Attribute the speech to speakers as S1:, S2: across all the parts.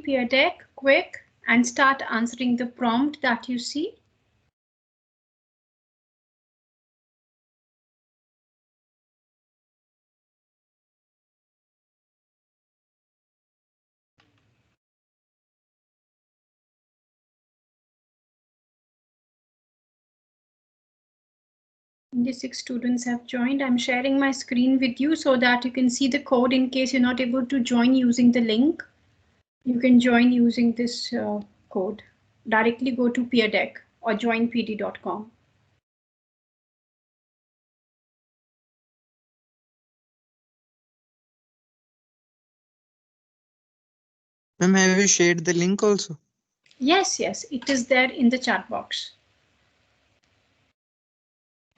S1: Peer Deck quick and start answering the prompt that you see. Only 6 students have joined. I'm sharing my screen with you so that you can see the code in case you're not able to join using the link. You can join using this code. Directly go to Peer Deck or joinpd.com.
S2: Ma'am, have you shared the link also?
S1: Yes, it is there in the chat box.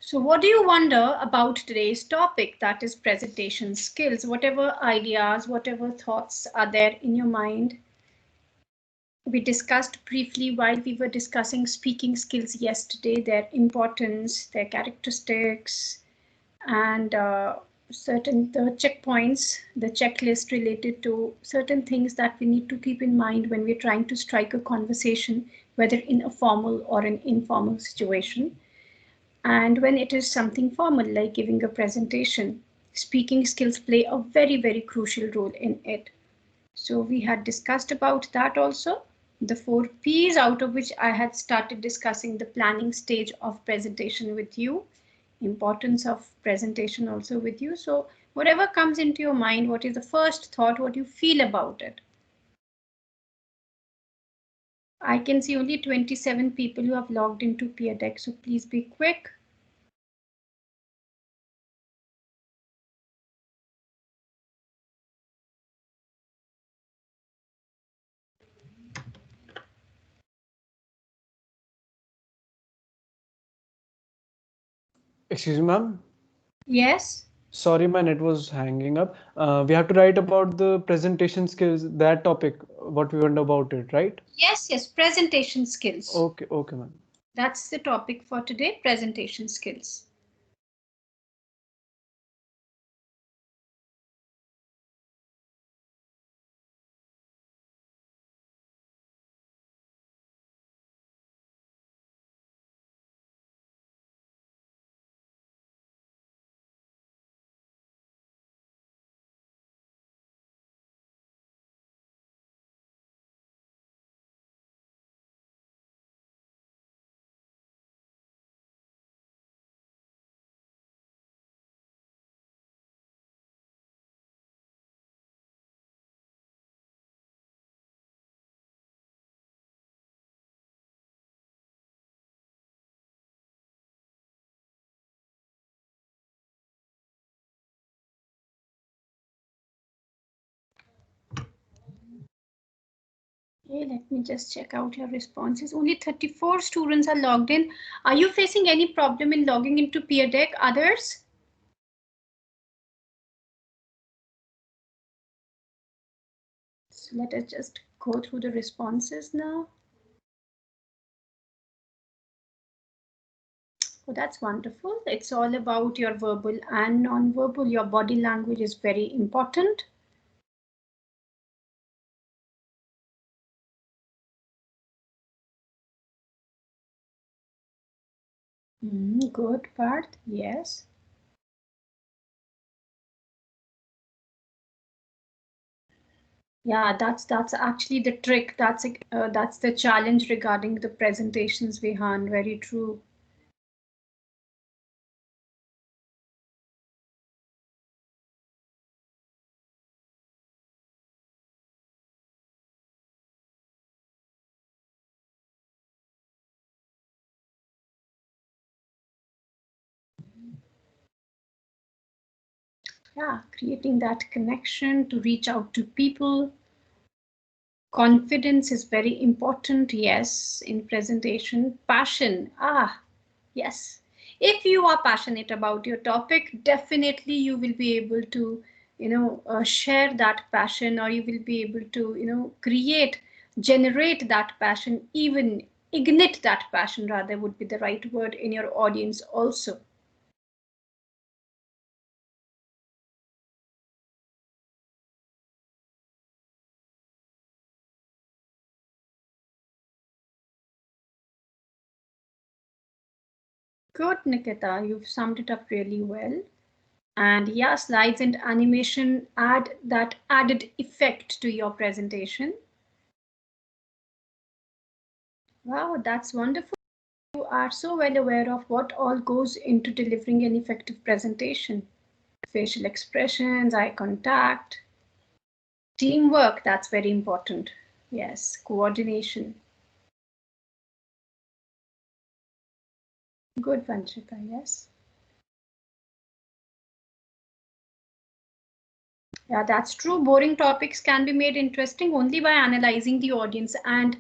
S1: So what do you wonder about today's topic, that is presentation skills? Whatever ideas, whatever thoughts are there in your mind? We discussed briefly while we were discussing speaking skills yesterday, their importance, their characteristics, and certain the checkpoints, the checklist related to certain things that we need to keep in mind when we're trying to strike a conversation, whether in a formal or an informal situation. And when it is something formal, like giving a presentation, speaking skills play a very, very crucial role in it. So we had discussed about that also, the 4 P's, out of which I had started discussing the planning stage of presentation with you, importance of presentation also with you. So whatever comes into your mind, what is the first thought, what you feel about it? I can see only 27 people who have logged into Peer Deck, so please be quick.
S3: Excuse me, ma'am.
S1: Yes.
S3: Sorry, my net was hanging up. We have to write about the presentation skills, that topic, what we learned about it, right?
S1: Yes, presentation skills.
S3: Okay, ma'am.
S1: That's the topic for today, presentation skills. Okay, let me just check out your responses. Only 34 students are logged in. Are you facing any problem in logging into Peer Deck? Others? So let us just go through the responses now. Oh, that's wonderful. It's all about your verbal and non-verbal. Your body language is very important. Good, Parth. Yes. Yeah, that's actually the trick. That's the challenge regarding the presentations, Vihan. Very true. Yeah, creating that connection to reach out to people. Confidence is very important, yes, in presentation. Passion, yes. If you are passionate about your topic, definitely you will be able to, share that passion, or you will be able to, generate that passion, even ignite that passion, rather would be the right word, in your audience also. Good, Nikita, you've summed it up really well. And yeah, slides and animation add that added effect to your presentation. Wow, that's wonderful. You are so well aware of what all goes into delivering an effective presentation. Facial expressions, eye contact, teamwork, that's very important. Yes, coordination. Good, Vanchika, yes. Yeah, that's true. Boring topics can be made interesting only by analyzing the audience and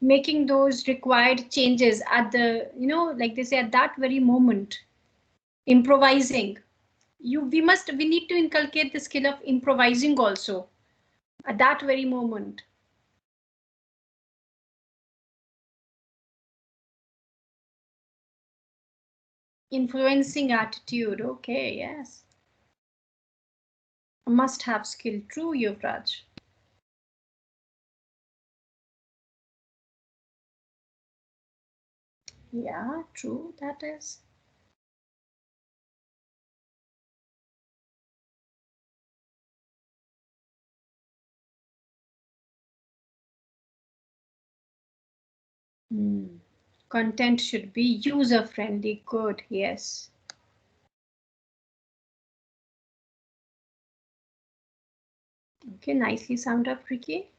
S1: making those required changes at the, like they say, at that very moment. Improvising. We need to inculcate the skill of improvising also at that very moment. Influencing attitude. Okay, yes. A must-have skill. True, Yuvraj. Yeah, true, that is. Content should be user-friendly. Good, yes. Okay, nicely summed up, Ricky.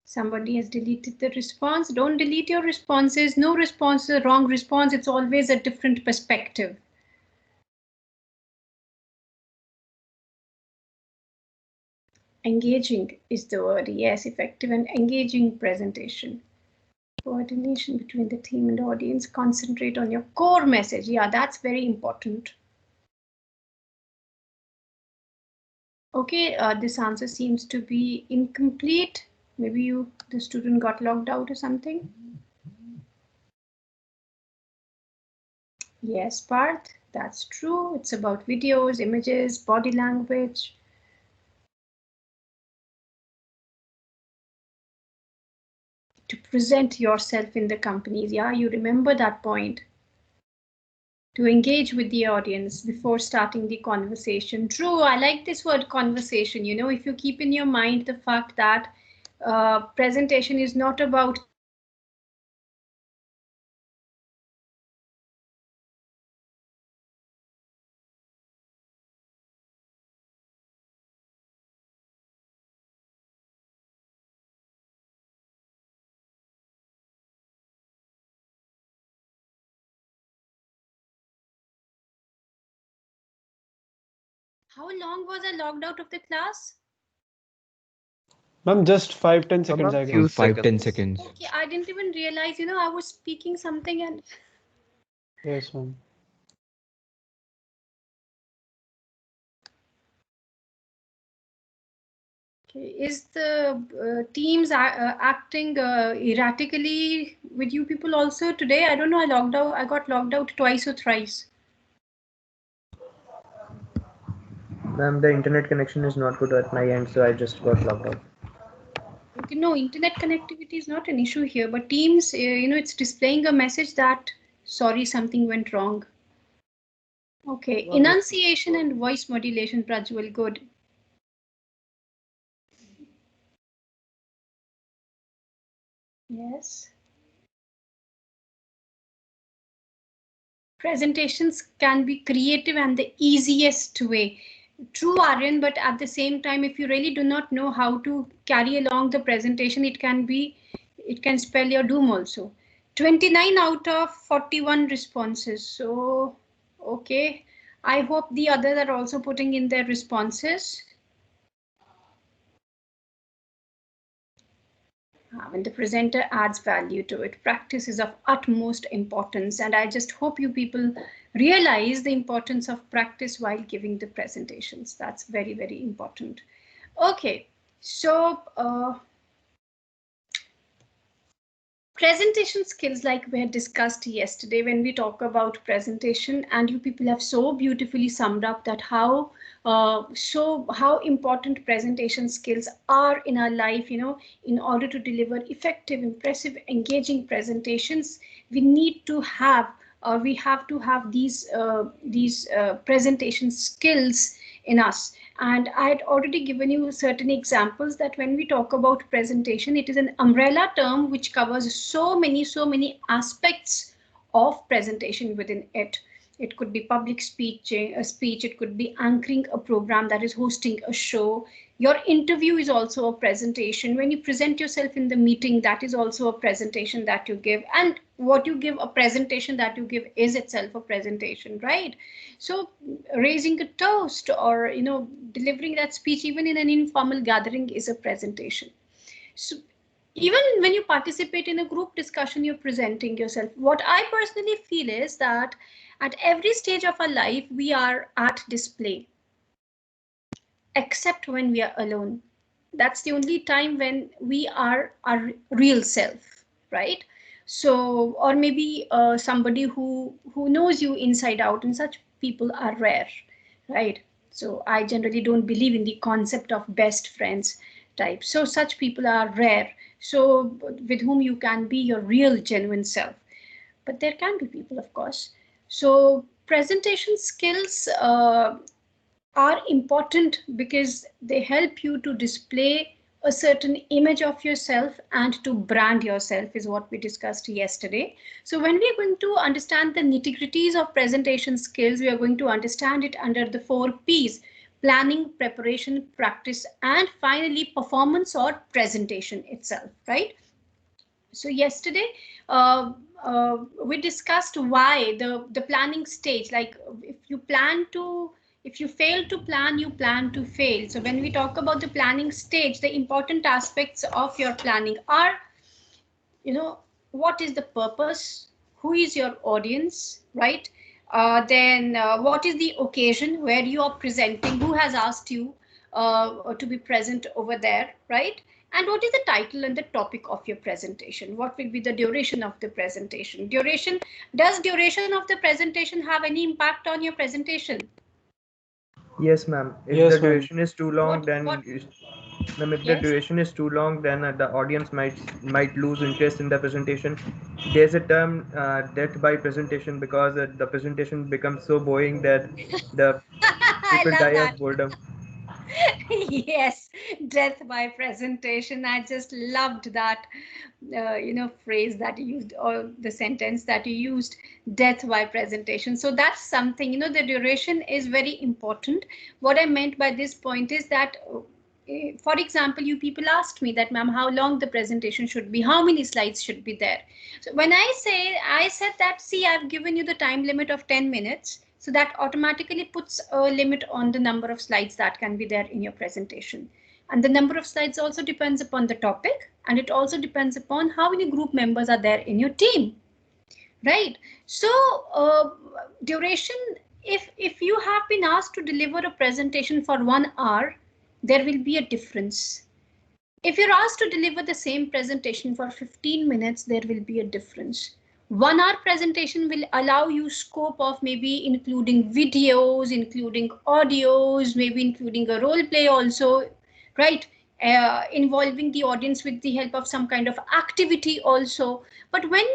S1: Somebody has deleted the response. Don't delete your responses. No response is a wrong response. It's always a different perspective. Engaging is the word. Yes, effective and engaging presentation. Coordination between the team and audience. Concentrate on your core message. Yeah, that's very important. Okay, this answer seems to be incomplete. Maybe the student got logged out or something. Yes, Parth, that's true. It's about videos, images, body language. To present yourself in the companies. Yeah, you remember that point. To engage with the audience before starting the conversation. True, I like this word conversation. If you keep in your mind the fact that presentation is not about how long was I logged out of the class?
S3: Ma'am, just 5-10 seconds,
S2: Ma'am,
S3: I
S2: few
S3: guess.
S4: 5-10
S2: seconds.
S4: seconds.
S1: Okay, I didn't even realize, I was speaking something and
S3: Yes, ma'am.
S1: okay. Is the teams acting erratically with you people also today? I don't know. I got logged out twice or thrice.
S5: Ma'am, the internet connection is not good at my end, so I just got logged out.
S1: Okay, no, internet connectivity is not an issue here, but Teams, it's displaying a message that, sorry, something went wrong. Okay, enunciation and voice modulation, Prajwal, good. Yes. Presentations can be creative and the easiest way. True, Aryan, but at the same time, if you really do not know how to carry along the presentation, it can spell your doom also. 29 out of 41 responses. So, okay. I hope the others are also putting in their responses. When the presenter adds value to it, practice is of utmost importance. And I just hope you people realize the importance of practice while giving the presentations. That's very, very important. Okay, so presentation skills, like we had discussed yesterday when we talk about presentation, and you people have so beautifully summed up that how important presentation skills are in our life. In order to deliver effective, impressive, engaging presentations, we need to have we have to have these presentation skills in us. And I had already given you certain examples that when we talk about presentation, it is an umbrella term which covers so many aspects of presentation within it. It could be public speech, it could be anchoring a program, that is hosting a show. Your interview is also a presentation. When you present yourself in the meeting, that is also a presentation that you give. And what you give, a presentation that you give is itself a presentation, right? So raising a toast or, delivering that speech, even in an informal gathering, is a presentation. So even when you participate in a group discussion, you're presenting yourself. What I personally feel is that at every stage of our life, we are at display, except when we are alone. That's the only time when we are our real self, right? So, or maybe somebody who knows you inside out, and such people are rare, right? So I generally don't believe in the concept of best friends type. So such people are rare. So with whom you can be your real genuine self. But there can be people, of course. So presentation skills are important because they help you to display a certain image of yourself and to brand yourself, is what we discussed yesterday. So when we are going to understand the nitty-gritties of presentation skills, we are going to understand it under the 4 P's: planning, preparation, practice, and finally performance or presentation itself, right? So yesterday we discussed why the planning stage, like if you fail to plan, you plan to fail. So when we talk about the planning stage, the important aspects of your planning are, what is the purpose, who is your audience, right? Then what is the occasion where you are presenting, who has asked you to be present over there, right? And what is the title and the topic of your presentation? What will be the duration of the presentation? Does duration of the presentation have any impact on your presentation?
S5: Yes, ma'am. If
S3: Yes,
S5: the
S3: ma'am.
S5: duration is too long,
S1: What
S5: then
S1: what
S5: ma'am, if the
S1: Yes.
S5: duration is too long, then the audience might lose interest in the presentation. There's a term, death by presentation, because the presentation becomes so boring that the
S1: I
S5: people
S1: love
S5: die
S1: that.
S5: of boredom.
S1: Yes, death by presentation. I just loved that, phrase that you used, or the sentence that you used, death by presentation. So that's something, the duration is very important. What I meant by this point is that, for example, you people asked me that, ma'am, how long the presentation should be, how many slides should be there. So when I said that, see, I've given you the time limit of 10 minutes. So that automatically puts a limit on the number of slides that can be there in your presentation. And the number of slides also depends upon the topic, and it also depends upon how many group members are there in your team, right? So duration, if you have been asked to deliver a presentation for 1 hour, there will be a difference. If you're asked to deliver the same presentation for 15 minutes, there will be a difference. 1 hour presentation will allow you scope of maybe including videos, including audios, maybe including a role play also, right? Involving the audience with the help of some kind of activity also. But when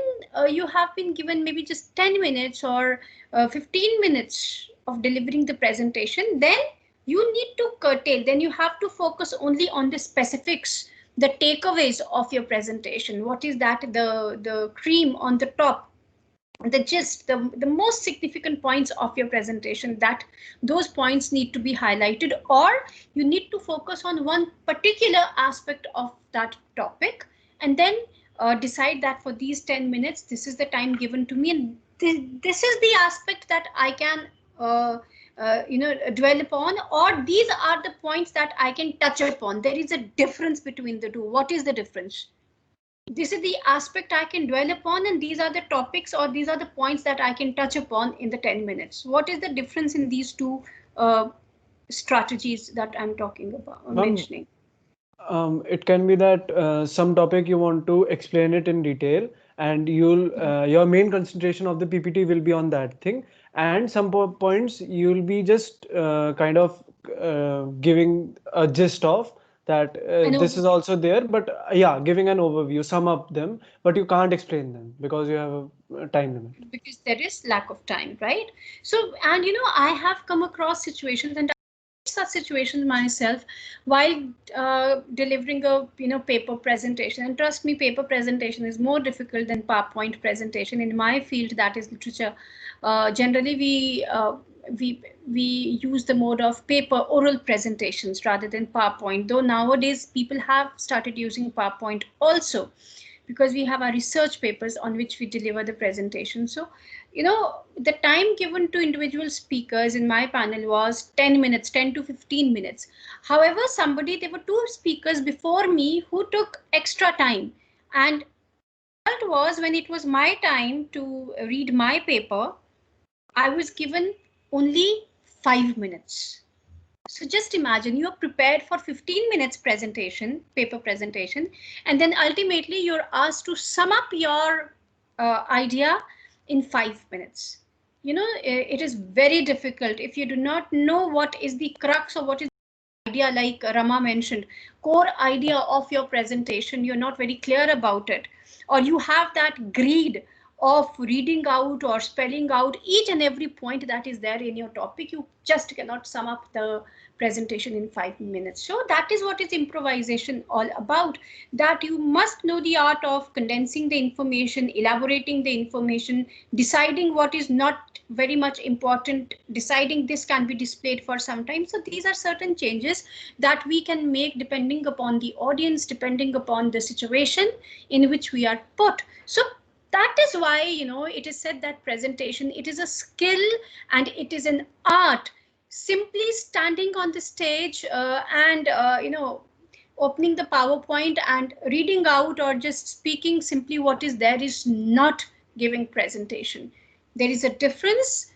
S1: you have been given maybe just 10 minutes or 15 minutes of delivering the presentation, then you need to curtail, then you have to focus only on the specifics, the takeaways of your presentation. What is that, the cream on the top, the gist, the most significant points of your presentation, that those points need to be highlighted, or you need to focus on one particular aspect of that topic, and then decide that for these 10 minutes, this is the time given to me, and this is the aspect that I can dwell upon, or these are the points that I can touch upon. There is a difference between the two. What is the difference? This is the aspect I can dwell upon, and these are the topics, or these are the points that I can touch upon in the 10 minutes. What is the difference in these two strategies that I'm talking about, mentioning?
S3: It can be that some topic you want to explain it in detail, and your main concentration of the PPT will be on that thing, and some points you'll be just kind of giving a gist of that
S1: An
S3: this is
S1: overview.
S3: also there, but yeah, giving an overview, sum up them, but you can't explain them because you have a time limit.
S1: Because there is lack of time, right? So, and I have come across situations, and such situations myself while delivering a paper presentation. And trust me, paper presentation is more difficult than PowerPoint presentation in my field, that is literature. Generally, we use the mode of paper oral presentations rather than PowerPoint, though nowadays people have started using PowerPoint also, because we have our research papers on which we deliver the presentation. So, the time given to individual speakers in my panel was 10 minutes, 10 to 15 minutes. However, there were two speakers before me who took extra time. And the result was, when it was my time to read my paper, I was given only 5 minutes. So just imagine, you are prepared for 15 minutes presentation, paper presentation, and then ultimately you're asked to sum up your idea in 5 minutes. It is very difficult if you do not know what is the crux or what is the idea, like Rama mentioned, core idea of your presentation. You're not very clear about it, or you have that greed of reading out or spelling out each and every point that is there in your topic. You just cannot sum up the presentation in 5 minutes. So that is what is improvisation all about, that you must know the art of condensing the information, elaborating the information, deciding what is not very much important, deciding this can be displayed for some time. So these are certain changes that we can make depending upon the audience, depending upon the situation in which we are put. So that is why it is said that presentation, it is a skill and it is an art. Simply standing on the stage and opening the PowerPoint and reading out, or just speaking simply what is there, is not giving presentation. There is a difference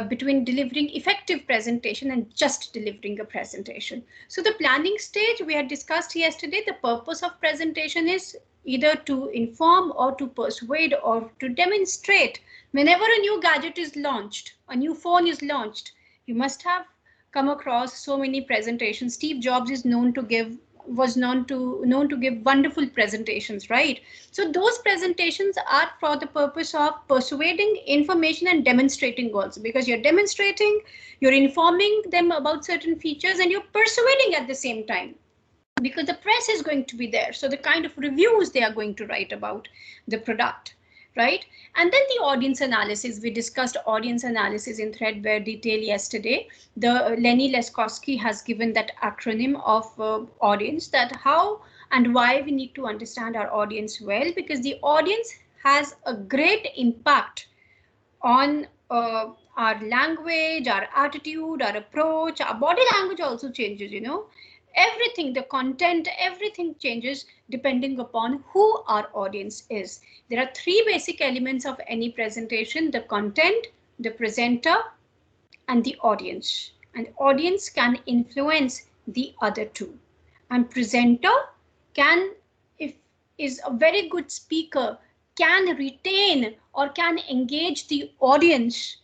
S1: between delivering effective presentation and just delivering a presentation. So the planning stage we had discussed yesterday, the purpose of presentation is either to inform or to persuade or to demonstrate. Whenever a new gadget is launched, a new phone is launched, you must have come across so many presentations. Steve Jobs is known to give wonderful presentations, right? So those presentations are for the purpose of persuading, information, and demonstrating also, because you're demonstrating, you're informing them about certain features, and you're persuading at the same time, because the press is going to be there. So the kind of reviews they are going to write about the product, right? And then the audience analysis. We discussed audience analysis in threadbare detail yesterday. The Lenny Leskowski has given that acronym of audience, that how and why we need to understand our audience well, because the audience has a great impact on our language, our attitude, our approach. Our body language also changes, everything, the content, everything changes depending upon who our audience is. There are three basic elements of any presentation: the content, the presenter, and the audience. And audience can influence the other two. And presenter can, if is a very good speaker, can retain or can engage the audience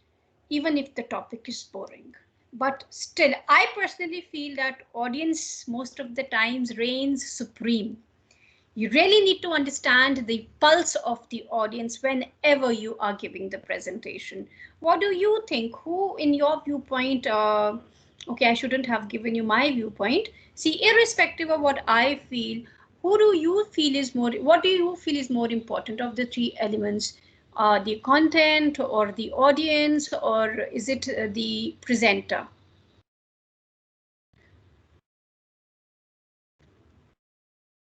S1: even if the topic is boring. But still, I personally feel that audience most of the times reigns supreme. You really need to understand the pulse of the audience whenever you are giving the presentation. What do you think? Who, in your viewpoint, okay, I shouldn't have given you my viewpoint. See, irrespective of what I feel, what do you feel is more important of the three elements? The content or the audience, or is it the presenter?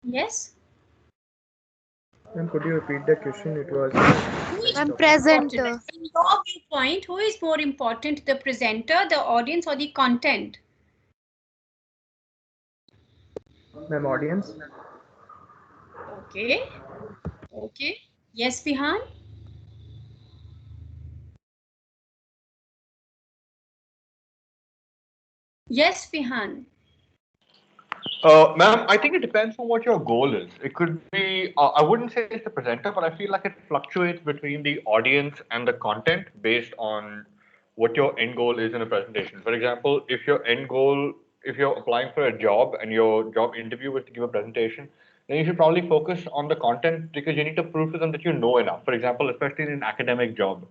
S1: Yes?
S5: Ma'am, could you repeat the question? It was
S1: Who is
S4: I'm
S1: more
S4: present.
S1: important? In your viewpoint, who is more important, the presenter, the audience, or the content?
S5: ma'am, audience.
S1: Okay. Okay. Yes, Vihan? Yes, Vihan.
S6: Ma'am, I think it depends on what your goal is. It could be, I wouldn't say it's the presenter, but I feel like it fluctuates between the audience and the content based on what your end goal is in a presentation. For example, if your end goal if you're applying for a job and your job interview is to give a presentation, then you should probably focus on the content because you need to prove to them that you know enough. For example, especially in an academic job.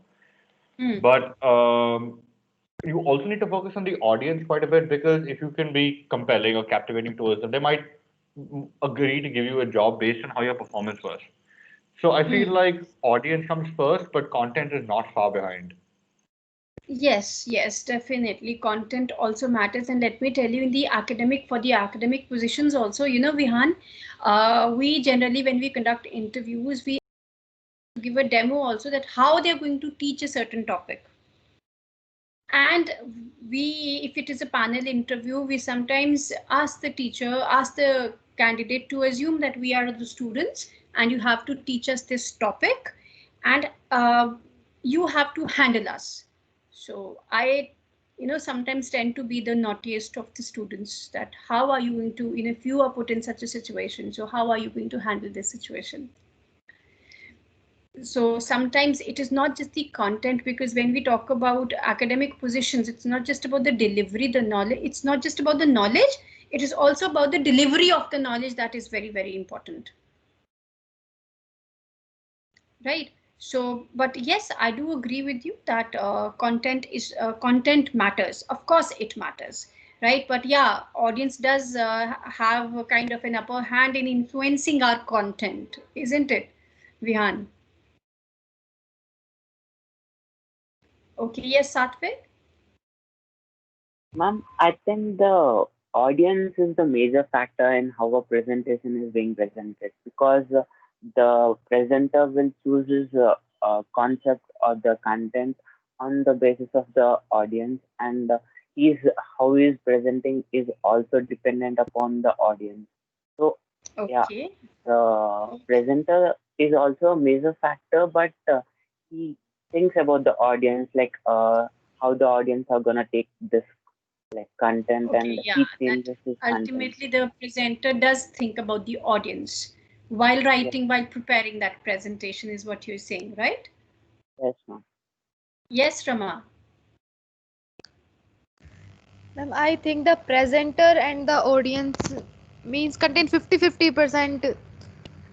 S6: But you also need to focus on the audience quite a bit because if you can be compelling or captivating towards them, they might agree to give you a job based on how your performance was. So I feel like audience comes first, but content is not far behind.
S1: Yes, yes, definitely. Content also matters. And let me tell you, in the academic, for the academic positions also, you know, Vihan, we generally, when we conduct interviews, we give a demo also that how they're going to teach a certain topic. And we, if it is a panel interview, we sometimes ask the teacher, ask the candidate to assume that we are the students and you have to teach us this topic and you have to handle us. So I, you know, sometimes tend to be the naughtiest of the students, that how are you going to, you know, if you are put in such a situation, so how are you going to handle this situation? So sometimes it is not just the content, because when we talk about academic positions, it's not just about the delivery, the knowledge, it's not just about the knowledge, it is also about the delivery of the knowledge that is very, very important. Right. So, but yes, I do agree with you that content matters. Of course, it matters, right? But yeah, audience does have a kind of an upper hand in influencing our content, isn't it, Vihan? Okay, yes, Satvik?
S4: Ma'am, I think the audience is the major factor in how a presentation is being presented because the presenter will choose his concept or the content on the basis of the audience, and he's how he is presenting is also dependent upon the audience. So yeah,
S1: Okay.
S4: the presenter is also a major factor, but he thinks about the audience, like how the audience are gonna take this like content,
S1: Okay,
S4: and
S1: yeah,
S4: he
S1: that
S4: changes his content.
S1: ultimately the presenter does think about the audience while
S4: Yes,
S1: writing, while preparing that presentation, is what you're saying, right?
S4: yes, ma'am.
S1: Yes, Rama.
S7: Ma'am, I think the presenter and the audience means contain 50-50%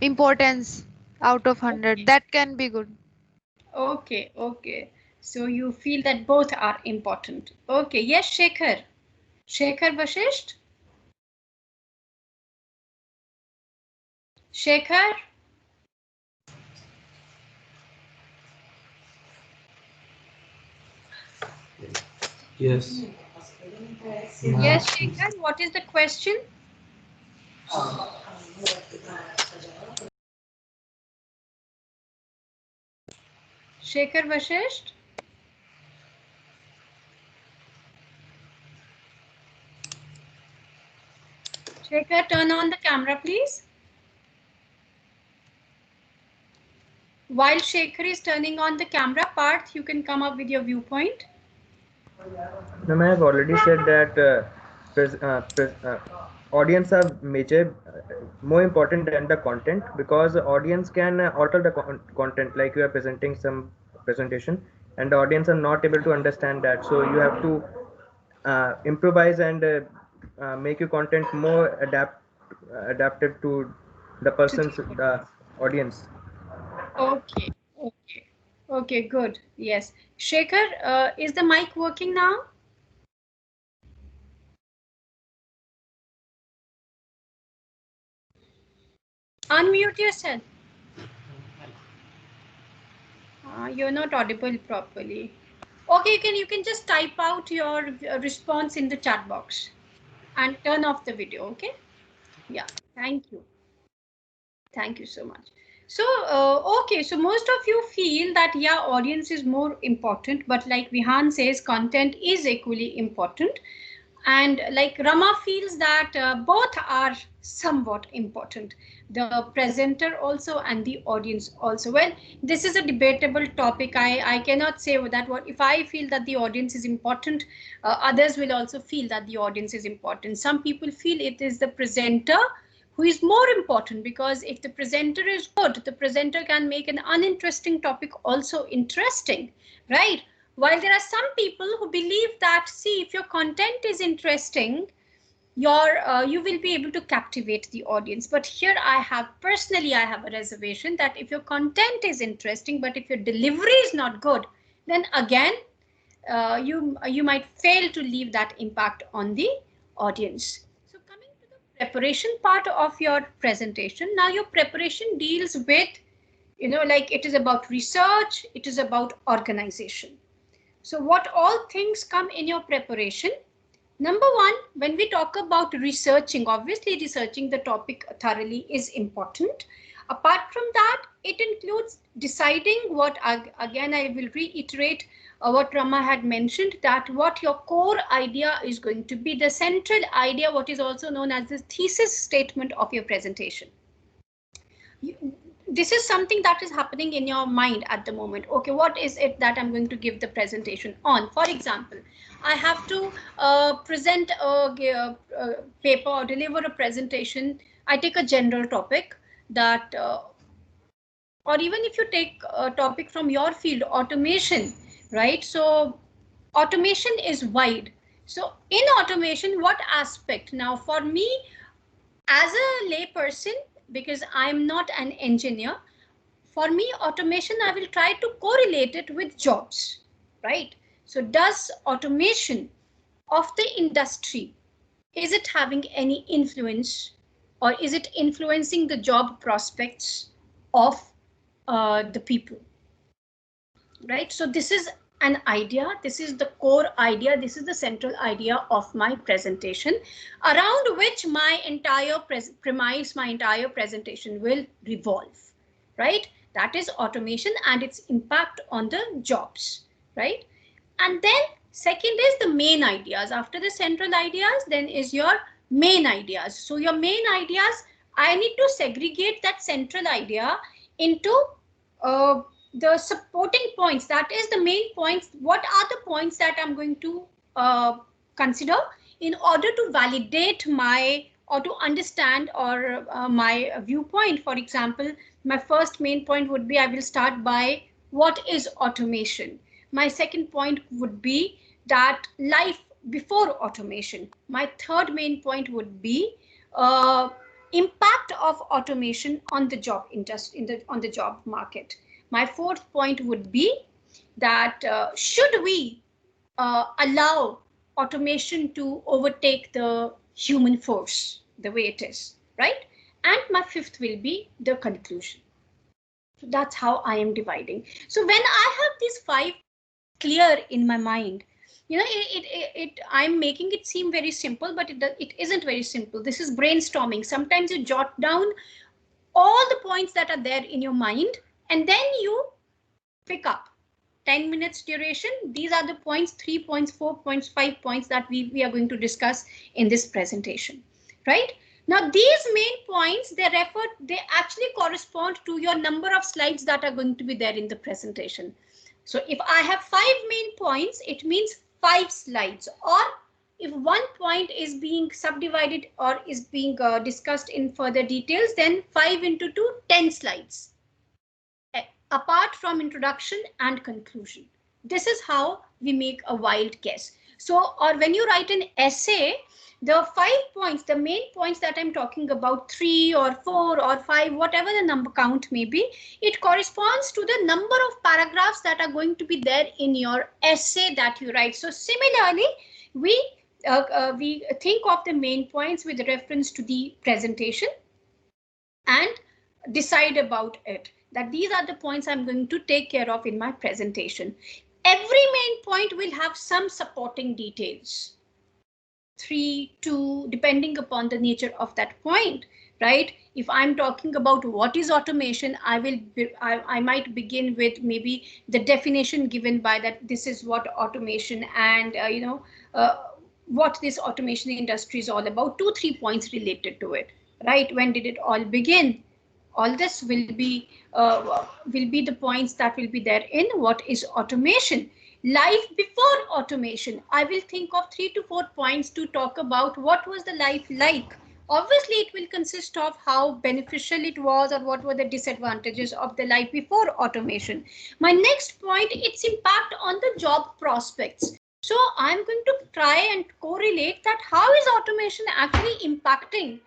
S7: importance out of 100.
S1: Okay,
S7: That can be good.
S1: okay, okay. So you feel that both are important. Okay, yes, Shekhar. Shekhar Vashisht? Shekhar?
S8: Yes.
S1: Yes, Shekhar, what is the question? Shekhar Vashisht? Shekhar, turn on the camera, please. While Shekhar is turning on the camera, Parth, you can come up with your viewpoint.
S5: No, I have already said that audience are major, more important than the content, because the audience can alter the content, like you are presenting some presentation and the audience are not able to understand that, so you have to improvise and make your content more adapted to the
S1: To the
S5: person's
S1: audience.
S5: audience.
S1: Okay, okay, okay, good. Yes. Shekhar, is the mic working now? Unmute yourself. You're not audible properly. Okay, you can just type out your response in the chat box and turn off the video. Okay. Yeah. Thank you. Thank you so much. So, okay, so most of you feel that, yeah, audience is more important, but like Vihan says, content is equally important. And like Rama feels that both are somewhat important, the presenter also and the audience also. Well, this is a debatable topic. I cannot say that what if I feel that the audience is important, others will also feel that the audience is important. Some people feel it is the presenter who is more important, because if the presenter is good, the presenter can make an uninteresting topic also interesting, right? While there are some people who believe that, see, if your content is interesting, you will be able to captivate the audience. But here I have a reservation that if your content is interesting, but if your delivery is not good, then again, you might fail to leave that impact on the audience. So coming to the preparation part of your presentation, now your preparation deals with, like it is about research, it is about organization. So what all things come in your preparation? Number one, when we talk about researching, obviously researching the topic thoroughly is important. Apart from that, it includes deciding what, again, I will reiterate what Rama had mentioned, that what your core idea is going to be, the central idea, what is also known as the thesis statement of your presentation. This is something that is happening in your mind at the moment. Okay, what is it that I'm going to give the presentation on? For example, I have to present a paper or deliver a presentation. I take a general topic that, or even if you take a topic from your field, automation, right? So automation is wide. So in automation, what aspect? Now for me, as a lay person, because I'm not an engineer, for me, automation, I will try to correlate it with jobs, right? So does automation of the industry, is it having any influence, or is it influencing the job prospects of the people, right? So this is an idea. This is the core idea. This is the central idea of my presentation, around which my entire premise, my entire presentation will revolve, right? That is automation and its impact on the jobs, right? And then second is the main ideas. After the central ideas, then is your main ideas. So your main ideas, I need to segregate that central idea into the supporting points. That is the main points. What are the points that I'm going to consider in order to validate my, or to understand, or my viewpoint? For example, my first main point would be, I will start by what is automation. My second point would be that life before automation. My third main point would be impact of automation on the job industry, on the job market. My fourth point would be that should we allow automation to overtake the human force the way it is, right? And my fifth will be the conclusion. So that's how I am dividing. So when I have these 5 clear in my mind, I'm making it seem very simple, but it isn't very simple. This is brainstorming. Sometimes you jot down all the points that are there in your mind, and then you pick up 10 minutes duration. These are the points, 3 points, 4 points, 5 points that we are going to discuss in this presentation, right? Now, these main points, they actually correspond to your number of slides that are going to be there in the presentation. So if I have 5 main points, it means 5 slides. Or if one point is being subdivided or is being discussed in further details, then 5 into 2, 10 slides. Apart from introduction and conclusion. This is how we make a wild guess. So, or when you write an essay, the 5 points, the main points that I'm talking about, 3 or 4 or 5, whatever the number count may be, it corresponds to the number of paragraphs that are going to be there in your essay that you write. So similarly, we think of the main points with reference to the presentation and decide about it, that these are the points I'm going to take care of in my presentation. Every main point will have some supporting details, 3, 2, depending upon the nature of that point, right? If I'm talking about what is automation, I might begin with maybe the definition given by that. This is what automation, and what this automation industry is all about. 2, 3 points related to it, right? When did it all begin? All this will be the points that will be there in what is automation. Life before automation, I will think of 3 to 4 points to talk about what was the life like. Obviously, it will consist of how beneficial it was or what were the disadvantages of the life before automation. My next point, its impact on the job prospects. So I'm going to try and correlate that how is automation actually impacting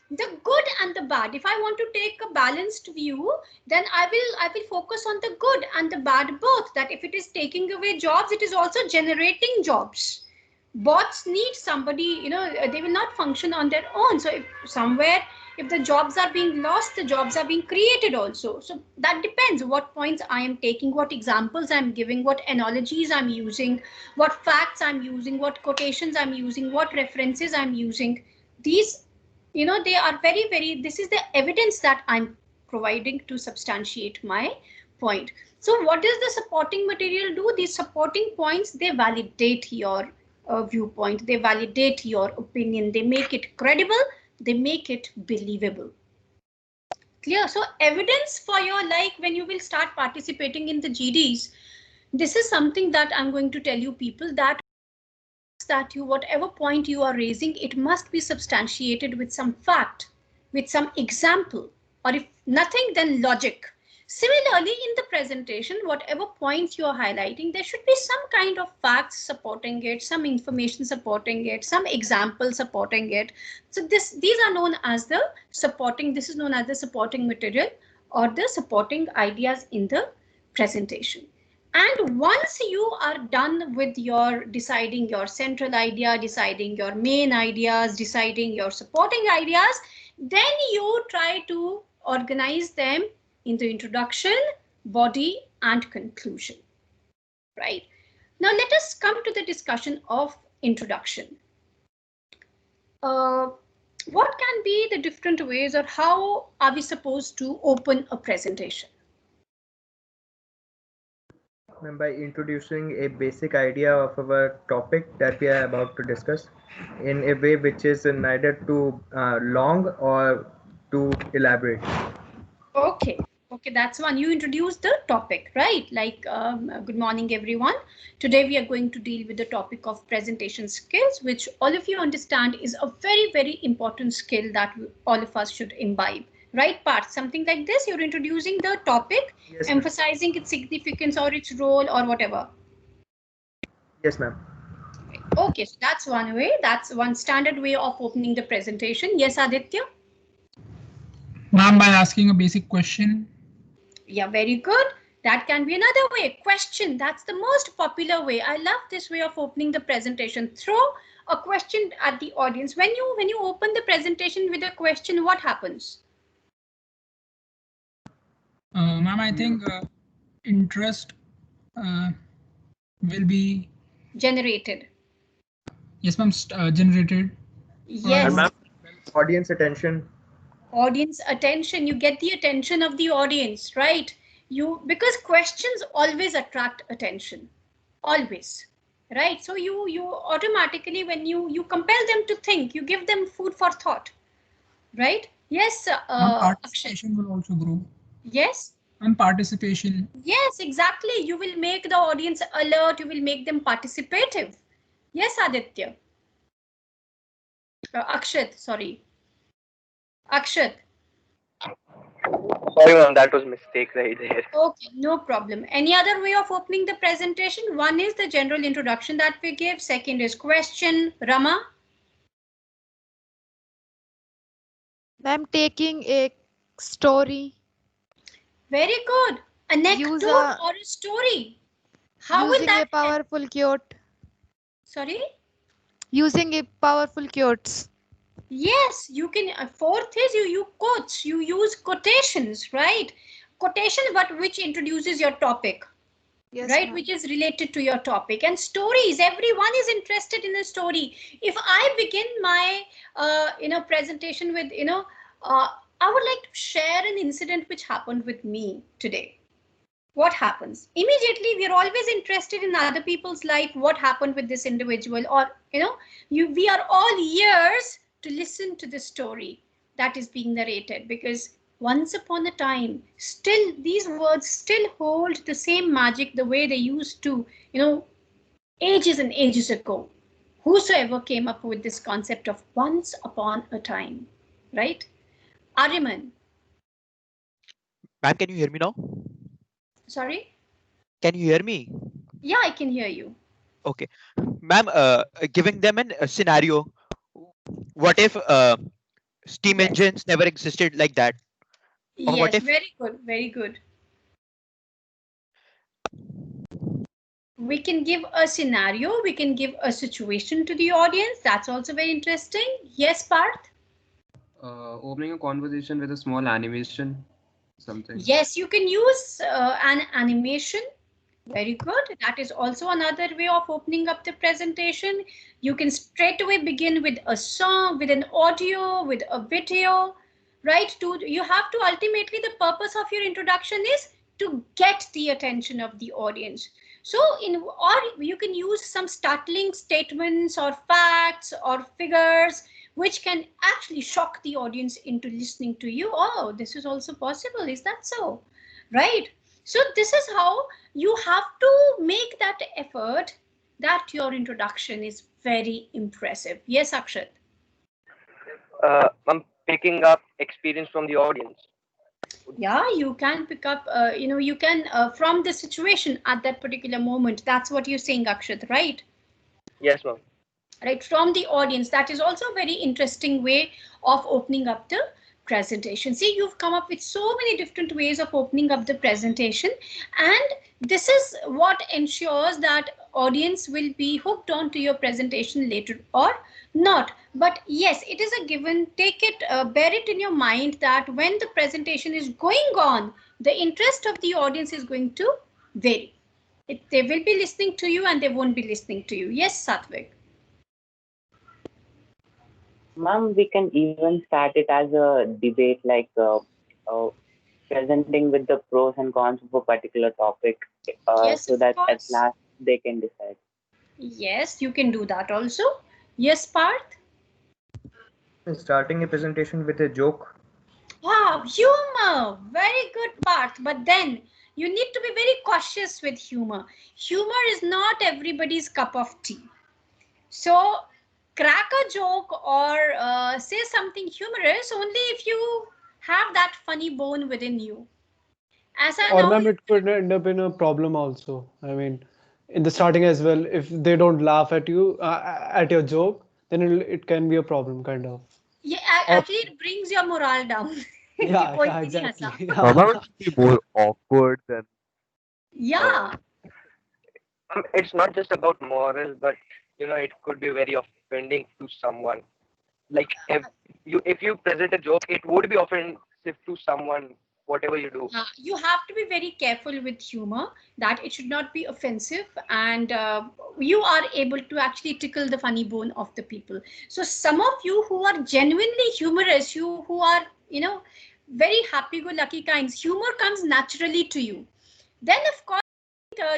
S1: the good and the bad. If I want to take a balanced view, then I will focus on the good and the bad both. That if it is taking away jobs, it is also generating jobs. Bots need somebody, they will not function on their own. So if the jobs are being lost, the jobs are being created also. So that depends what points I am taking, what examples I'm giving, what analogies I'm using, what facts I'm using, what quotations I'm using, what references I'm using. These, they are very, this is the evidence that I'm providing to substantiate my point. So what does the supporting material do? These supporting points, they validate your viewpoint, they validate your opinion, they make it credible, they make it believable. Clear? So evidence for your, like when you will start participating in the GDs, this is something that I'm going to tell you people, that you, whatever point you are raising, it must be substantiated with some fact, with some example, or if nothing, then logic. Similarly, in the presentation, whatever points you are highlighting, there should be some kind of facts supporting it, some information supporting it, some example supporting it. So these are known as the supporting, this is known as the supporting material or the supporting ideas in the presentation. And once you are done with your deciding your central idea, deciding your main ideas, deciding your supporting ideas, then you try to organize them in the introduction, body, and conclusion. Right? Now let us come to the discussion of introduction. What can be the different ways, or how are we supposed to open a presentation?
S5: By introducing a basic idea of our topic that we are about to discuss in a way which is neither too long or too elaborate.
S1: Okay, that's one. You introduced the topic, right? Like, good morning, everyone. Today we are going to deal with the topic of presentation skills, which all of you understand is a very important skill that all of us should imbibe. Right, Parth? Something like this, you're introducing the topic,
S5: Yes,
S1: emphasizing its significance or its role or whatever.
S5: Yes, ma'am.
S1: Okay, so that's one way. That's one standard way of opening the presentation. Yes, Aditya?
S9: Ma'am, by asking a basic question.
S1: Yeah, very good. That can be another way. Question, that's the most popular way. I love this way of opening the presentation. Throw a question at the audience. When you open the presentation with a question, what happens?
S9: Ma'am, I think interest will be
S1: generated.
S9: Yes, ma'am, generated.
S1: Yes.
S5: And audience attention.
S1: Audience attention, you get the attention of the audience, right? Because questions always attract attention, always, right? So you automatically, when you compel them to think, you give them food for thought, right? Yes,
S9: participation will also grow.
S1: Yes.
S9: And participation.
S1: Yes, exactly. You will make the audience alert, you will make them participative. Yes, Aditya. Akshat, sorry. Akshat.
S10: Sorry, ma'am, that was mistake right there.
S1: Okay, no problem. Any other way of opening the presentation? One is the general introduction that we give. Second is question. Rama?
S7: I'm taking a story.
S1: Very good. Anecdote or a story. How will that
S7: a powerful quote.
S1: Sorry?
S7: Using a powerful quotes.
S1: Yes, you can. Fourth is you quotes. You use quotations, right? Quotation, but which introduces your topic. Yes, right, which is related to your topic. And stories, everyone is interested in a story. If I begin my presentation with I would like to share an incident which happened with me today. What happens immediately? We are always interested in other people's life, what happened with this individual, or we are all ears to listen to the story that is being narrated, because once upon a time, still these words still hold the same magic the way they used to, ages and ages ago. Whosoever came up with this concept of once upon a time, right? Ariman.
S10: Ma'am, can you hear me now?
S1: Sorry?
S10: Can you hear me?
S1: Yeah, I can hear you.
S10: Okay, ma'am, giving them a scenario. What if steam
S1: Yes.
S10: engines never existed like that? Or what
S1: Yes,
S10: if
S1: very good, very good. We can give a scenario, we can give a situation to the audience. That's also very interesting. Yes, Parth?
S11: Opening a conversation with a small animation, something.
S1: Yes, you can use an animation. Very good. That is also another way of opening up the presentation. You can straight away begin with a song, with an audio, with a video, right? You have to ultimately, the purpose of your introduction is to get the attention of the audience. So or you can use some startling statements or facts or figures which can actually shock the audience into listening to you. Oh, this is also possible. Is that so? Right? So this is how you have to make that effort that your introduction is very impressive. Yes, Akshat.
S10: I'm picking up experience from the audience?
S1: Yeah, you can pick up, you can from the situation at that particular moment. That's what you're saying, Akshat, right?
S10: Yes, ma'am.
S1: Right, from the audience. That is also a very interesting way of opening up the presentation. See, you've come up with so many different ways of opening up the presentation, and this is what ensures that audience will be hooked on to your presentation later or not. But yes, it is a given. Take it, bear it in your mind that when the presentation is going on, the interest of the audience is going to vary. They will be listening to you and they won't be listening to you. Yes, Satvik.
S4: Ma'am, we can even start it as a debate, like presenting with the pros and cons of a particular topic,
S1: Yes,
S4: so
S1: of
S4: that at
S1: course.
S4: last they can decide.
S1: Yes, you can do that also. Yes, Parth?
S5: Starting a presentation with a joke.
S1: Wow, humor. Very good, Parth. But then you need to be very cautious with humor. Humor is not everybody's cup of tea. So crack a joke or say something humorous only if you have that funny bone within you. As I
S3: Or
S1: know,
S3: ma'am, it could end up in a problem also. I mean, in the starting as well, if they don't laugh at you at your joke, then it can be a problem, kind of.
S1: yeah,
S3: Or
S1: actually it brings your morale down. कि
S3: yeah,
S1: कोई
S3: yeah,
S1: भी नहीं
S3: exactly.
S1: Hansa.
S10: Mama, it should be more awkward than.
S1: Yeah.
S10: It's not just about morals, but it could be very offending to someone. Like if you present a joke, it would be offensive to someone, whatever you do.
S1: You have to be very careful with humor, that it should not be offensive, and you are able to actually tickle the funny bone of the people. So some of you who are genuinely humorous, you who are, very happy-go-lucky kinds, humor comes naturally to you. Then, of course,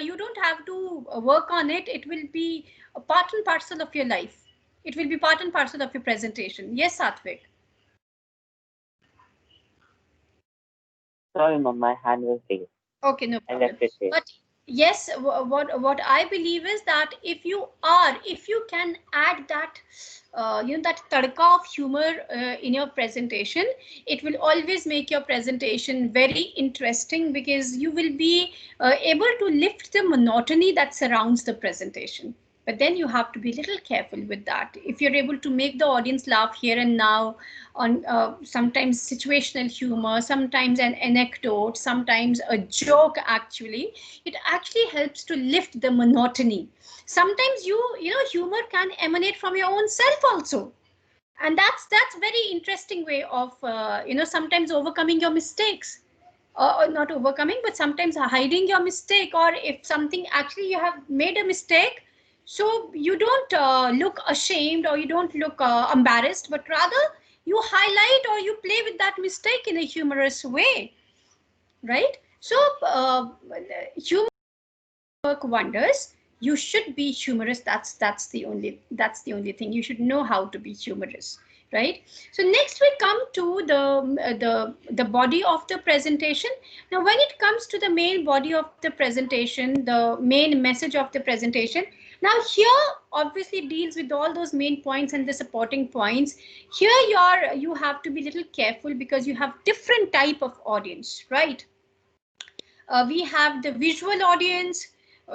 S1: you don't have to work on it. It will be a part and parcel of your life. It will be part and parcel of your presentation. Yes, Satvik.
S4: Sorry, ma'am, my hand was raised.
S1: Okay, no
S4: I
S1: problem.
S4: left it there.
S1: But yes, what I believe is that if you can add that, that tadka of humor in your presentation, it will always make your presentation very interesting, because you will be able to lift the monotony that surrounds the presentation. But then you have to be a little careful with that. If you're able to make the audience laugh here and now on sometimes situational humor, sometimes an anecdote, sometimes a joke, actually, it actually helps to lift the monotony. Sometimes humor can emanate from your own self also. And that's very interesting way of sometimes overcoming your mistakes, or not overcoming, but sometimes hiding your mistake, or if something actually you have made a mistake, so you don't look ashamed, or you don't look embarrassed, but rather you highlight or you play with that mistake in a humorous way, right? So humor work wonders. You should be humorous. That's the only thing. You should know how to be humorous, right? So next we come to the body of the presentation. Now when it comes to the main body of the presentation, the main message of the presentation, now here obviously deals with all those main points and the supporting points. Here you have to be a little careful, because you have different type of audience, right? We have the visual audience,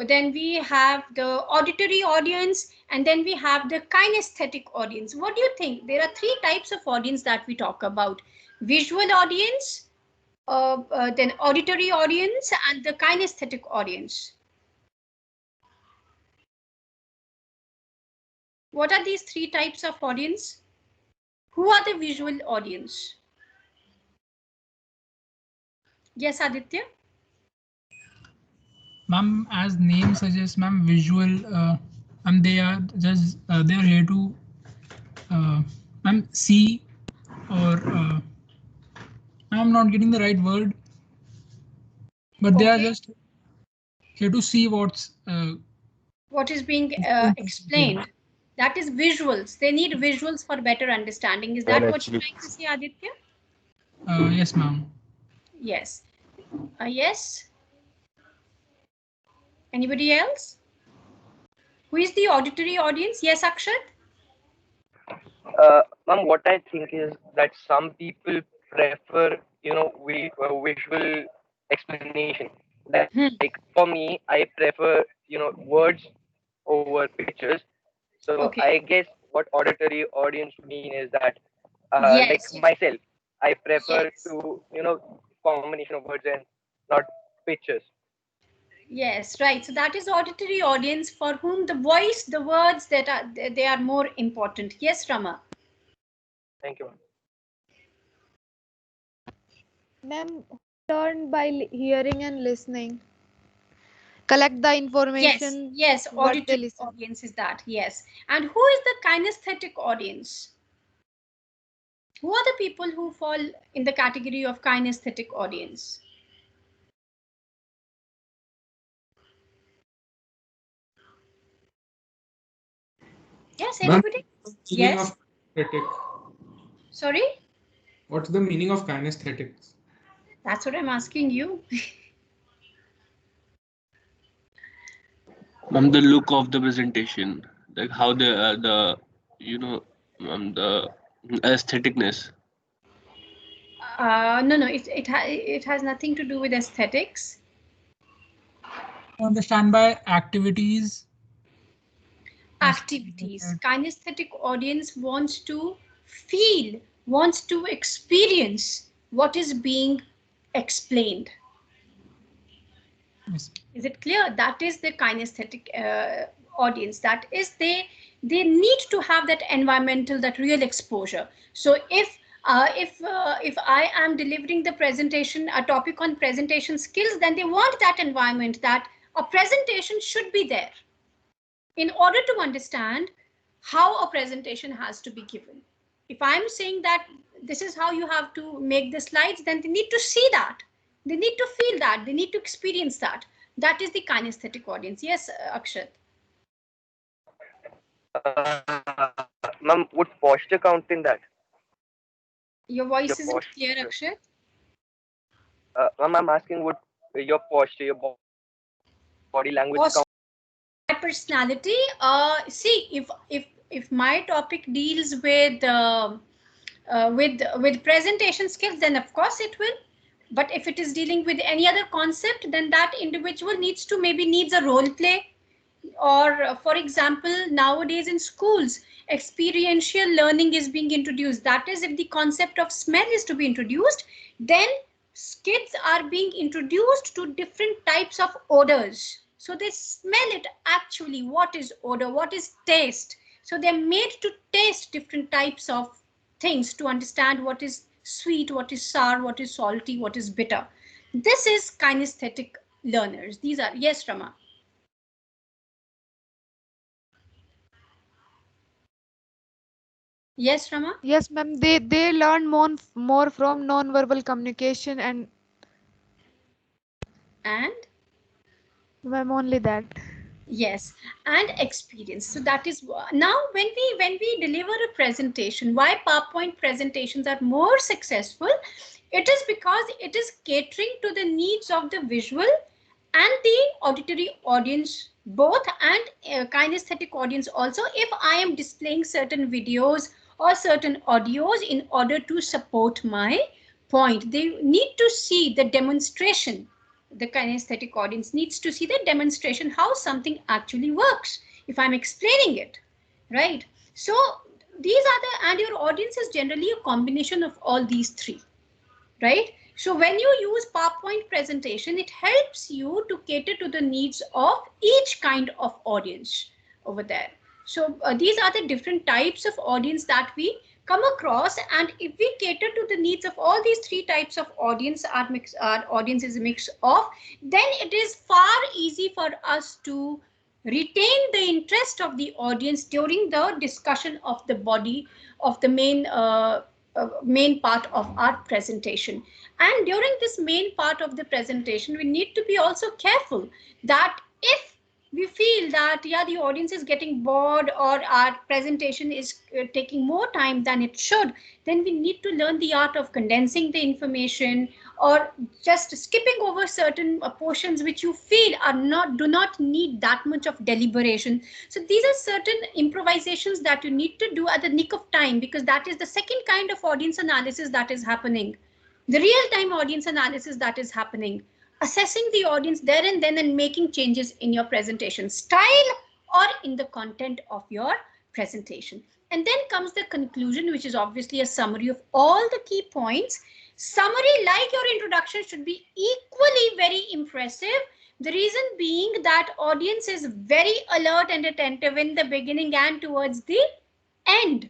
S1: then we have the auditory audience, and then we have the kinesthetic audience. What do you think? There are three types of audience that we talk about: visual audience, then auditory audience, and the kinesthetic audience. What are these three types of audience? Who are the visual audience? Yes, Aditya?
S9: Ma'am, as name suggests, ma'am, visual, they are just they are here to ma'am see, or I'm not getting the right word, but they are just here to see
S1: what is being explained. That is visuals. They need visuals for better understanding. Is that what you're trying to say, Aditya?
S9: Yes, ma'am.
S1: Yes. Yes. Anybody else? Who is the auditory audience? Yes, Akshat?
S10: Ma'am, what I think is that some people prefer, visual explanation. Like for me, I prefer, words over pictures. So I guess what auditory audience mean is that, like myself, I prefer to, combination of words and not pictures.
S1: Yes, right. So that is auditory audience for whom the voice, the words that are they are more important. Yes, Rama.
S10: Thank you, ma'am.
S7: Ma'am, learn by hearing and listening. Collect the information.
S1: Yes,
S7: what they
S1: auditory
S7: listen.
S1: audience is that. Yes. And who is the kinesthetic audience? Who are the people who fall in the category of kinesthetic audience? Yes, anybody? Yes. Sorry?
S12: What's the meaning of kinesthetics?
S1: That's what I'm asking you.
S13: The look of the presentation, like how the the aestheticness.
S1: No, it has nothing to do with aesthetics.
S9: Understand by activities.
S1: Activities. Kinesthetic audience wants to feel, wants to experience what is being explained.
S9: Yes.
S1: Is it clear? That is the kinesthetic audience. That is they need to have that environmental, that real exposure. So if I am delivering the presentation, a topic on presentation skills, then they want that environment, that a presentation should be there in order to understand how a presentation has to be given. If I'm saying that this is how you have to make the slides, then they need to see that. They need to feel that. They need to experience that. That is the kinesthetic audience. Yes, Akshat.
S10: Ma'am, would posture count in that?
S1: Your voice isn't clear, Akshat.
S10: Ma'am, I'm asking, would your posture, your body language count?
S1: My personality. See, if my topic deals with presentation skills, then of course it will. But if it is dealing with any other concept, then that individual needs a role play. Or for example, nowadays in schools, experiential learning is being introduced. That is, if the concept of smell is to be introduced, then kids are being introduced to different types of odors. So they smell it actually, what is odor, what is taste. So they're made to taste different types of things to understand what is sweet, what is sour, what is salty, what is bitter. This is kinesthetic learners. These are, yes, Rama. Yes, Rama?
S7: Yes, ma'am. They learn more from non-verbal communication and ma'am, only that.
S1: Yes, and experience. So that is now when we deliver a presentation, why PowerPoint presentations are more successful, it is because it is catering to the needs of the visual and the auditory audience both, and kinesthetic audience also. If I am displaying certain videos or certain audios in order to support my point, they need to see the demonstration, the kinesthetic audience needs to see the demonstration how something actually works if I'm explaining it, right? So these are the, and your audience is generally a combination of all these three, right? So when you use PowerPoint presentation, it helps you to cater to the needs of each kind of audience over there. So these are the different types of audience that we come across, and if we cater to the needs of all these three types of audience, our audience is a mix of, then it is far easy for us to retain the interest of the audience during the discussion of the body of the main part of our presentation. And during this main part of the presentation, we need to be also careful that if we feel that, yeah, the audience is getting bored or our presentation is taking more time than it should, then we need to learn the art of condensing the information or just skipping over certain portions which you feel do not need that much of deliberation. So these are certain improvisations that you need to do at the nick of time, because that is the second kind of audience analysis that is happening, the real-time audience analysis that is happening, assessing the audience there and then and making changes in your presentation style or in the content of your presentation. And then comes the conclusion, which is obviously a summary of all the key points. Summary, like your introduction, should be equally very impressive. The reason being that audience is very alert and attentive in the beginning and towards the end.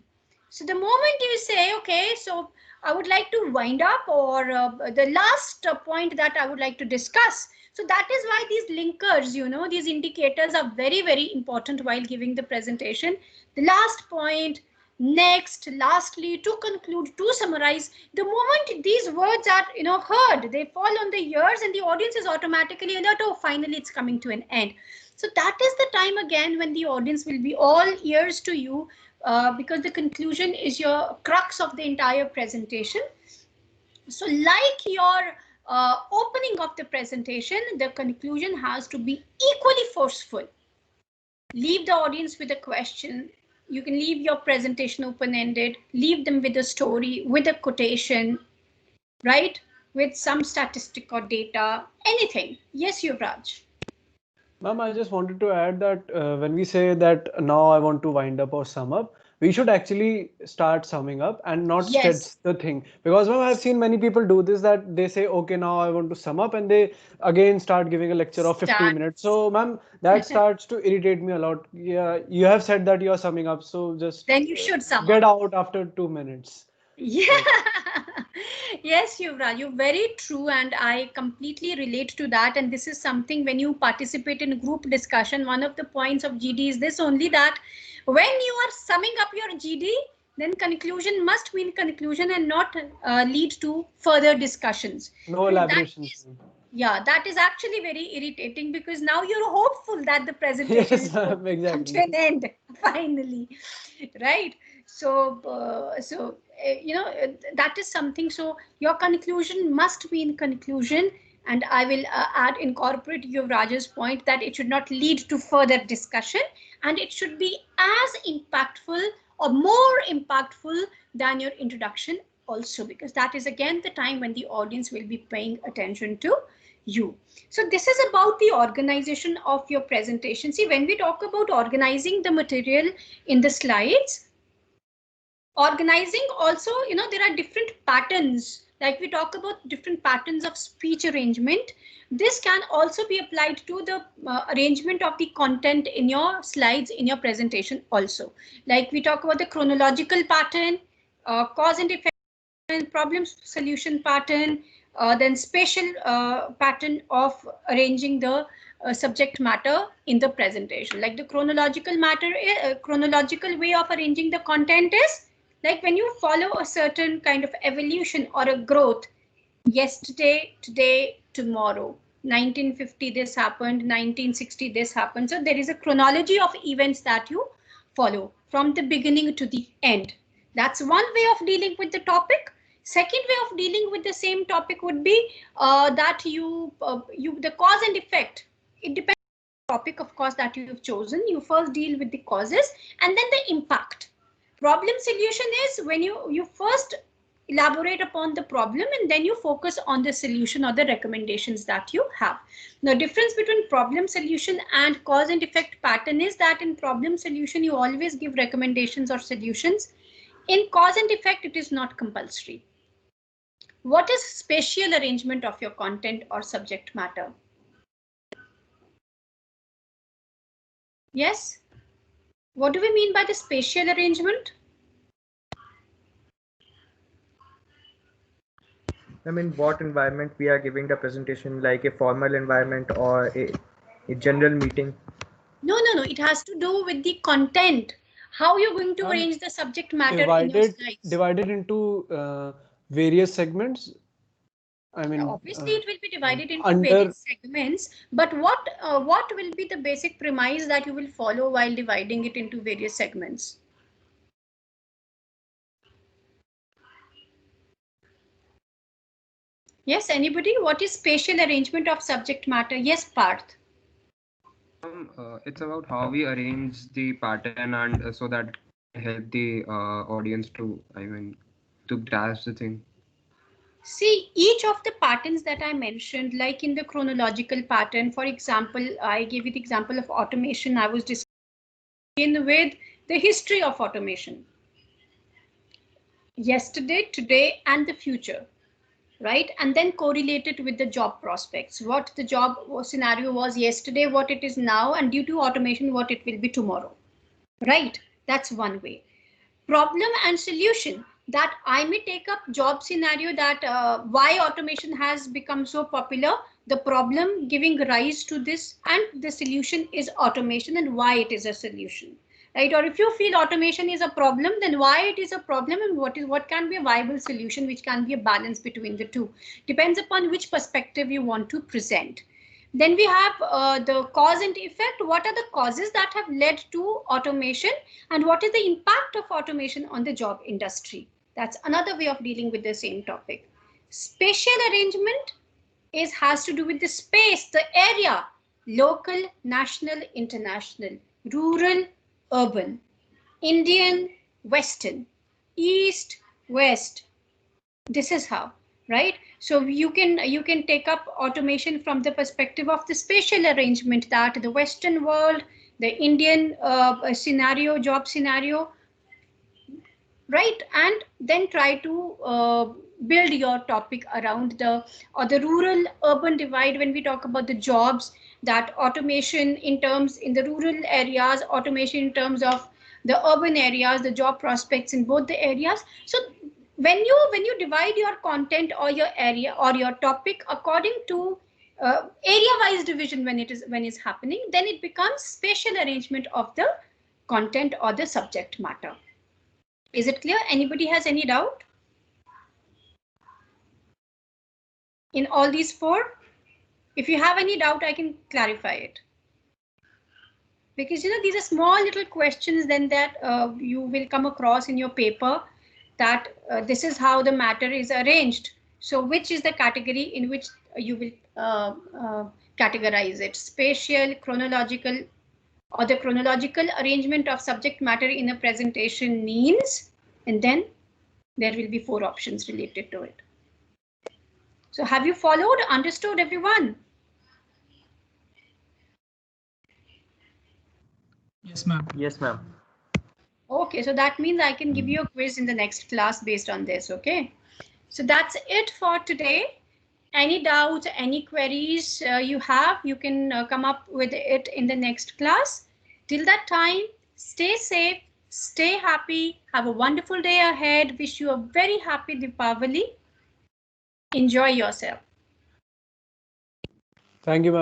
S1: So the moment you say, okay, so I would like to wind up, or the last point that I would like to discuss. So that is why these linkers, these indicators are very, very important while giving the presentation. The last point, next, lastly, to conclude, to summarize, the moment these words are, heard, they fall on the ears and the audience is automatically alert, oh, finally it's coming to an end. So that is the time again when the audience will be all ears to you, because the conclusion is your crux of the entire presentation. So like your opening of the presentation, the conclusion has to be equally forceful. Leave the audience with a question. You can leave your presentation open-ended, leave them with a story, with a quotation, right? With some statistic or data, anything. Yes, Yuvraj.
S3: Ma'am, I just wanted to add that when we say that now I want to wind up or sum up, we should actually start summing up and not
S1: Yes.
S3: sketch the thing. Because ma'am, I've seen many people do this, that they say, okay, now I want to sum up, and they again start giving a lecture of 50 minutes. So ma'am, that starts to irritate me a lot. Yeah, you have said that you're summing up, so just
S1: then you should sum
S3: get
S1: up
S3: out after 2 minutes.
S1: Yeah. Yes, Yuvraj, you're very true, and I completely relate to that. And this is something, when you participate in group discussion, one of the points of GD is this only, that when you are summing up your GD, then conclusion must mean conclusion and not lead to further discussions.
S3: No elaborations.
S1: Yeah, that is actually very irritating, because now you're hopeful that the presentation
S3: Yes,
S1: is going to come to an end finally, right? So, that is something. So your conclusion must be in conclusion, and I will incorporate Yuvraj's point that it should not lead to further discussion, and it should be as impactful or more impactful than your introduction also, because that is again the time when the audience will be paying attention to you. So this is about the organization of your presentation. See, when we talk about organizing the material in the slides, organizing also, there are different patterns. Like we talk about different patterns of speech arrangement. This can also be applied to the arrangement of the content in your slides, in your presentation also. Like we talk about the chronological pattern, cause and effect, problem solution pattern, then spatial pattern of arranging the subject matter in the presentation. Like the chronological chronological way of arranging the content is like when you follow a certain kind of evolution or a growth. Yesterday, today, tomorrow. 1950 this happened, 1960 this happened. So there is a chronology of events that you follow from the beginning to the end. That's one way of dealing with the topic. Second way of dealing with the same topic would be that the cause and effect. It depends on the topic, of course, that you've chosen. You first deal with the causes and then the impact. Problem solution is when you first elaborate upon the problem, and then you focus on the solution or the recommendations that you have. The difference between problem solution and cause and effect pattern is that in problem solution, you always give recommendations or solutions. In cause and effect, it is not compulsory. What is spatial arrangement of your content or subject matter? Yes? What do we mean by the spatial arrangement?
S5: I mean, what environment we are giving the presentation, like a formal environment or a general meeting?
S1: No. It has to do with the content. How you're going to arrange the subject matter in your slides.
S3: Divided into various segments. I mean,
S1: obviously it will be divided into various segments, but what will be the basic premise that you will follow while dividing it into various segments? Yes, anybody? What is spatial arrangement of subject matter? Yes, Parth.
S11: It's about how we arrange the pattern and so that help the audience to, to grasp the thing.
S1: See, each of the patterns that I mentioned, like in the chronological pattern, for example, I gave you the example of automation. I was discussing with the history of automation. Yesterday, today, and the future. Right, and then correlate it with the job prospects, what the job scenario was yesterday, what it is now, and due to automation, what it will be tomorrow. Right, that's one way. Problem and solution, that I may take up job scenario, that why automation has become so popular, the problem giving rise to this, and the solution is automation and why it is a solution. Right, or if you feel automation is a problem, then why it is a problem and what can be a viable solution, which can be a balance between the two. Depends upon which perspective you want to present. Then we have the cause and effect. What are the causes that have led to automation, and what is the impact of automation on the job industry? That's another way of dealing with the same topic. Spatial arrangement has to do with the space, the area, local, national, international, rural, urban, Indian, Western, East, West. This is how, right? So you can take up automation from the perspective of the spatial arrangement, that the Western world, the Indian scenario, job scenario, right? And then try to build your topic around the rural urban divide. When we talk about the jobs, that automation in the rural areas, automation in terms of the urban areas, the job prospects in both the areas. So when you divide your content or your area or your topic according to area wise division, when it's happening, then it becomes spatial arrangement of the content or the subject matter. Is it clear? Anybody has any doubt in all these four? If you have any doubt, I can clarify it. Because these are small little questions then that you will come across in your paper, that this is how the matter is arranged. So which is the category in which you will categorize it? Spatial, chronological, or the chronological arrangement of subject matter in a presentation means, and then there will be 4 options related to it. So have you followed, understood, everyone?
S9: Yes, ma'am.
S5: Yes, ma'am.
S1: Okay, so that means I can give you a quiz in the next class based on this. Okay, so that's it for today. Any doubts, any queries you have, you can come up with it in the next class. Till that time, stay safe, stay happy, have a wonderful day ahead. Wish you a very happy Deepavali. Enjoy yourself.
S3: Thank you, ma'am.